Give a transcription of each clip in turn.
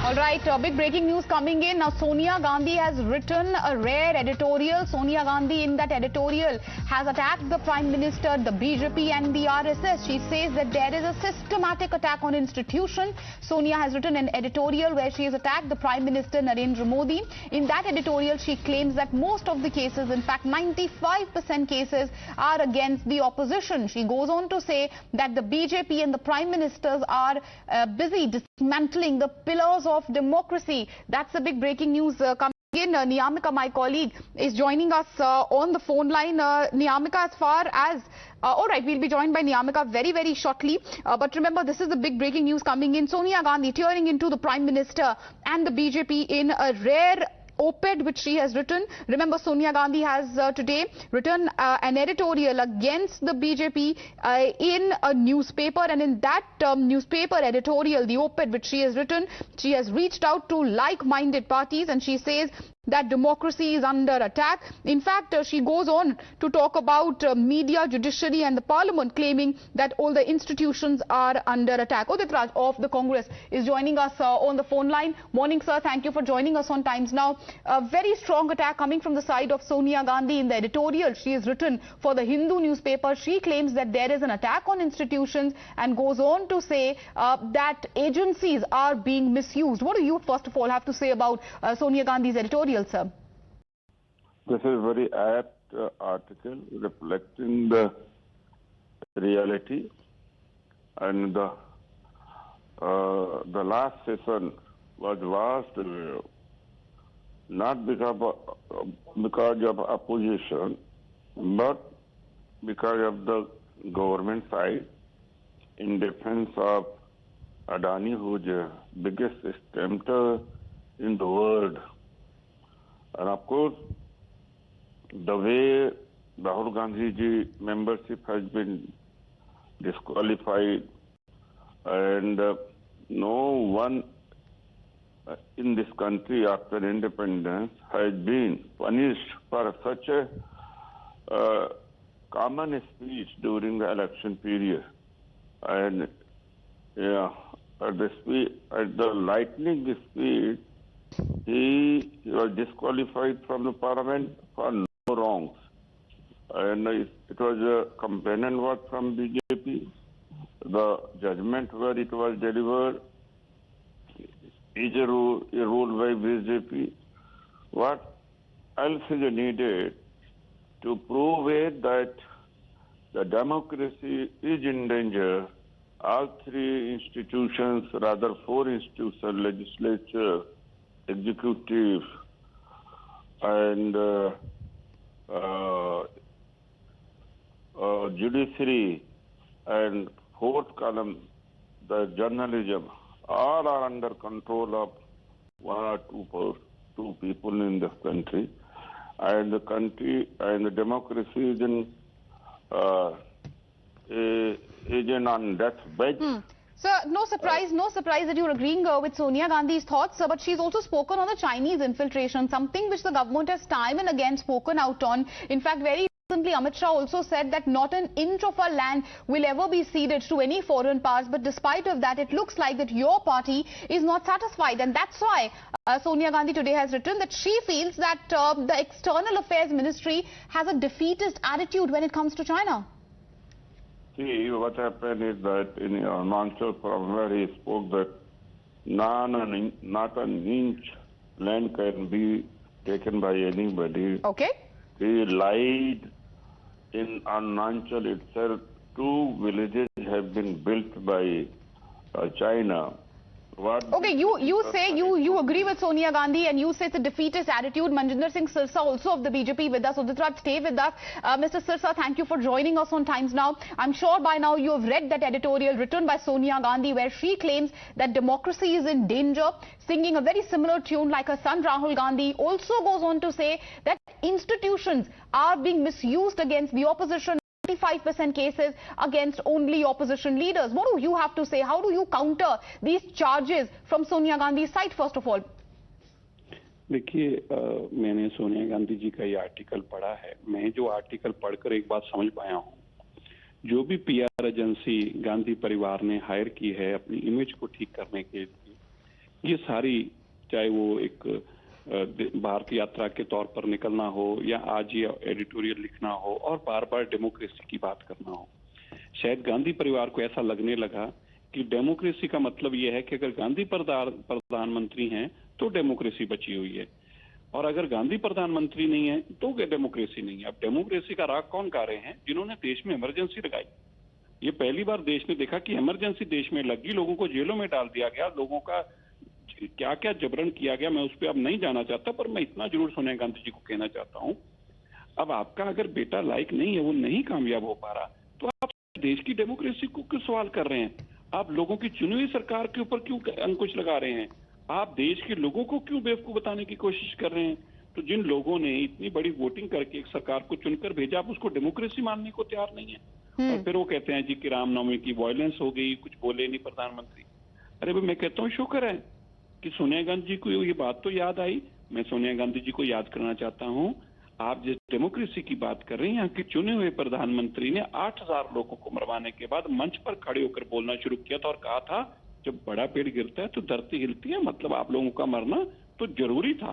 All right, big breaking news coming in. Now, Sonia Gandhi has written a rare editorial. Sonia Gandhi, in that editorial, has attacked the Prime Minister, the BJP and the RSS. She says that there is a systematic attack on institution. Sonia has written an editorial where she has attacked the Prime Minister, Narendra Modi. In that editorial, she claims that most of the cases, in fact 95% cases, are against the opposition. She goes on to say that the BJP and the Prime Ministers are busy dismantling the pillars of democracy. That's the big breaking news coming in. Niyamika, my colleague, is joining us on the phone line. Niyamika, as far as all right, we'll be joined by Niyamika very shortly. But remember, this is the big breaking news coming in. Sonia Gandhi tearing into the Prime Minister and the BJP in a rare op-ed which she has written. Remember, Sonia Gandhi has today written an editorial against the BJP in a newspaper, and in that newspaper editorial, the op-ed which she has written, she has reached out to like-minded parties and she says that democracy is under attack. In fact, she goes on to talk about media, judiciary and the parliament, claiming that all the institutions are under attack. Udit Raj of the Congress is joining us on the phone line. Morning, sir. Thank you for joining us on Times Now. A very strong attack coming from the side of Sonia Gandhi in the editorial she has written for the Hindu newspaper. She claims that there is an attack on institutions and goes on to say that agencies are being misused. What do you, first of all, have to say about Sonia Gandhi's editorial, sir? This is a very apt article reflecting the reality, and the last session was vast, not because of opposition, but because of the government side in defense of Adani, who is the biggest tempter in the world. And of course, the way Rahul Gandhi ji membership has been disqualified, and no one in this country after independence has been punished for such a common speech during the election period. And at the lightning speed, he was disqualified from the parliament for no wrongs. And it was a companion word from BJP. The judgment where it was delivered is a rule by BJP. What else is needed to prove it that the democracy is in danger? All three institutions, rather four institutions, legislature, executive, and judiciary, and fourth column, the journalism, all are under control of one or two people in this country, and the country and the democracy is in on death's bed. Sir, no surprise that you're agreeing with Sonia Gandhi's thoughts, but she's also spoken on the Chinese infiltration, something which the government has time and again spoken out on. In fact, very recently, Amit Shah also said that not an inch of our land will ever be ceded to any foreign powers, but despite of that, it looks like that your party is not satisfied, and that's why Sonia Gandhi today has written that she feels that the External Affairs Ministry has a defeatist attitude when it comes to China. See, what happened is that in Arunachal, from where he spoke that not an inch land can be taken by anybody. Okay. He lied. In Arunachal itself, 2 villages have been built by China. Okay, you say you agree with Sonia Gandhi and you say it's a defeatist attitude. Manjinder Singh Sirsa, also of the BJP, with us. Udit Raj, stay with us. Mr. Sirsa, thank you for joining us on Times Now. I'm sure by now you have read that editorial written by Sonia Gandhi where she claims that democracy is in danger, singing a very similar tune like her son Rahul Gandhi. Also goes on to say that institutions are being misused against the opposition. 95% cases against only opposition leaders. What do you have to say? How do you counter these charges from Sonia Gandhi's side, first of all? देखिए, मैंने सोनिया गांधी जी का ये article पढ़ा है. मैं जो article पढ़कर एक बात समझ पाया हूँ, जो भी पीआर एजेंसी गांधी परिवार ने हायर की है अपनी इमेज को ठीक करने के लिए, ये सारी, चाहे वो एक भारत यात्रा के तौर पर निकलना हो या आज ये एडिटोरियल लिखना हो और बार बार डेमोक्रेसी की बात करना हो, शायद गांधी परिवार को ऐसा लगने लगा कि डेमोक्रेसी का मतलब ये है कि अगर गांधी प्रधानमंत्री हैं तो डेमोक्रेसी बची हुई है, और अगर गांधी प्रधानमंत्री नहीं है तो डेमोक्रेसी नहीं है। अब डेमोक्रेसी का राग कौन गा रहे हैं? जिन्होंने देश में इमरजेंसी लगाई। ये पहली बार देश ने देखा कि इमरजेंसी देश में लगी, लोगों को जेलों में डाल दिया गया, लोगों का क्या क्या जबरन किया गया, मैं उस पर अब नहीं जाना चाहता, पर मैं इतना जरूर सोनिया गांधी जी को कहना चाहता हूं, अब आपका अगर बेटा लायक नहीं है, वो नहीं कामयाब हो पा रहा, तो आप देश की डेमोक्रेसी को क्यों सवाल कर रहे हैं? आप लोगों की चुनी हुई सरकार के ऊपर क्यों अंकुश लगा रहे हैं? आप देश के लोगों को क्यों बेवकूफ बताने की कोशिश कर रहे हैं? तो जिन लोगों ने इतनी बड़ी वोटिंग करके एक सरकार को चुनकर भेजा, आप उसको डेमोक्रेसी मानने को तैयार नहीं है। और फिर वो कहते हैं जी कि रामनवमी की वायलेंस हो गई, कुछ बोले नहीं प्रधानमंत्री। अरे भाई, मैं कहता हूँ शुक्र है कि सोनिया गांधी जी को ये बात तो याद आई। मैं सोनिया गांधी जी को याद करना चाहता हूं, आप जिस डेमोक्रेसी की बात कर रही हैं, यहाँ के चुने हुए प्रधानमंत्री ने 8000 लोगों को मरवाने के बाद मंच पर खड़े होकर बोलना शुरू किया था और कहा था जब बड़ा पेड़ गिरता है तो धरती हिलती है, मतलब आप लोगों का मरना तो जरूरी था।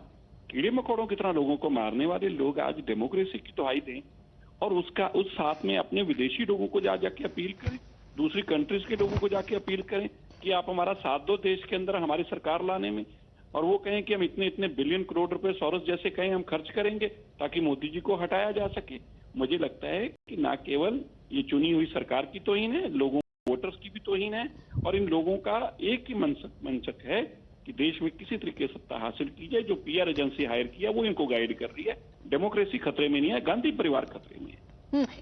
कीड़े मकोड़ों की तरह लोगों को मारने वाले लोग आज डेमोक्रेसी की दुहाई दें और उस साथ में अपने विदेशी लोगों को जाके अपील करें, दूसरी कंट्रीज के लोगों को जाके अपील करें कि आप हमारा साथ दो देश के अंदर हमारी सरकार लाने में, और वो कहें कि हम इतने इतने बिलियन करोड़ रुपए सौरस जैसे कहें हम खर्च करेंगे ताकि मोदी जी को हटाया जा सके। मुझे लगता है कि ना केवल ये चुनी हुई सरकार की तौहीन है, लोगों वोटर्स की भी तौहीन है, और इन लोगों का एक ही मंशक है कि देश में किसी तरीके से सत्ता हासिल की जाए। जो पीआर एजेंसी हायर किया वो इनको गाइड कर रही है। डेमोक्रेसी खतरे में नहीं है, गांधी परिवार खतरे में है।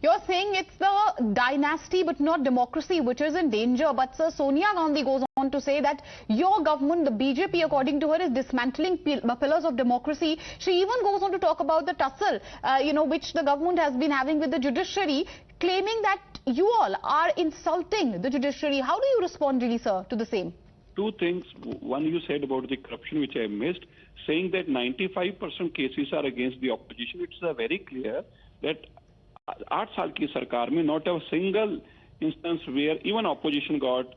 You're saying it's the dynasty but not democracy which is in danger. But Sir, Sonia Gandhi goes on to say that your government, the BJP, according to her, is dismantling pillars of democracy. She even goes on to talk about the tussle, which the government has been having with the judiciary, claiming that you all are insulting the judiciary. How do you respond, really, sir, to the same? Two things. One, you said about the corruption, which I missed, saying that 95% cases are against the opposition. It's very clear that 8 साल की सरकार में not a single instance where even opposition got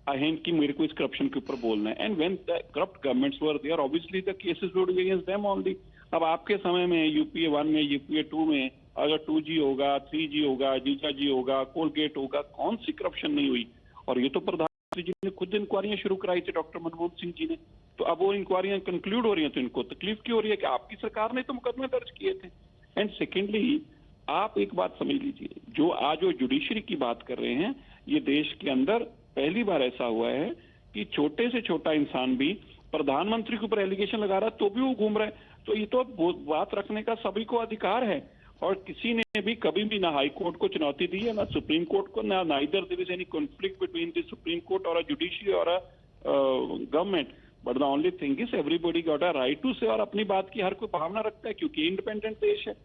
a hint कि मेरे को इस corruption के ऊपर बोलना है। And when the corrupt governments were there, obviously the cases would be against them only. अब आपके समय में यूपीए 1 में, यूपीए 2 में अगर 2G होगा, 3G होगा, जीजा जी होगा, कोलगेट होगा, कौन सी करप्शन नहीं हुई? और ये तो प्रधानमंत्री जी ने खुद इंक्वायरियां शुरू कराई थी, डॉक्टर मनमोहन सिंह जी ने। तो अब वो इंक्वायरियां कंक्लूड हो रही हैं, तो इनको तकलीफ क्यों हो रही है कि आपकी सरकार ने तो मुकदमे दर्ज किए थे। एंड सेकेंडली, आप एक बात समझ लीजिए, जो आज वो जुडिशरी की बात कर रहे हैं, ये देश के अंदर पहली बार ऐसा हुआ है कि छोटे से छोटा इंसान भी प्रधानमंत्री के ऊपर एलिगेशन लगा रहा है तो भी वो घूम रहा है। तो ये तो बात रखने का सभी को अधिकार है, और किसी ने भी कभी भी ना हाई कोर्ट को चुनौती दी है, ना सुप्रीम कोर्ट को, ना neither there is any conflict between the Supreme Court और अ जुडिशरी और a government. But the only thing is everybody got a right to say, और अपनी बात की हर कोई भावना रखता है क्योंकि इंडिपेंडेंट देश है।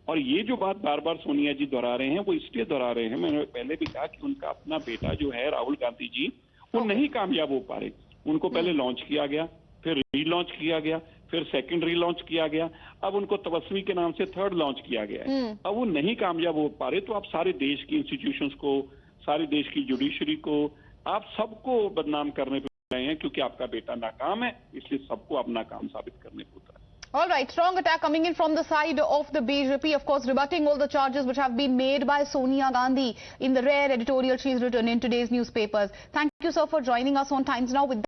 और ये जो बात बार बार सोनिया जी दोहरा रहे हैं, वो इसलिए दोहरा रहे हैं, मैंने पहले भी कहा कि उनका अपना बेटा जो है राहुल गांधी जी, वो नहीं कामयाब हो पा रहे। उनको पहले लॉन्च किया गया, फिर रीलॉन्च किया गया, फिर सेकंड रीलॉन्च किया गया, अब उनको तपस्वी के नाम से थर्ड लॉन्च किया गया है। अब वो नहीं कामयाब हो पा रहे, तो आप सारे देश की इंस्टीट्यूशंस को, सारे देश की जुडिशरी को, आप सबको बदनाम करने पे रहे हैं क्योंकि आपका बेटा नाकाम है, इसलिए सबको अपना काम साबित करने को होता है। All right, strong attack coming in from the side of the BJP, of course, rebutting all the charges which have been made by Sonia Gandhi in the rare editorial she's written in today's newspapers. Thank you, sir, for joining us on Times Now with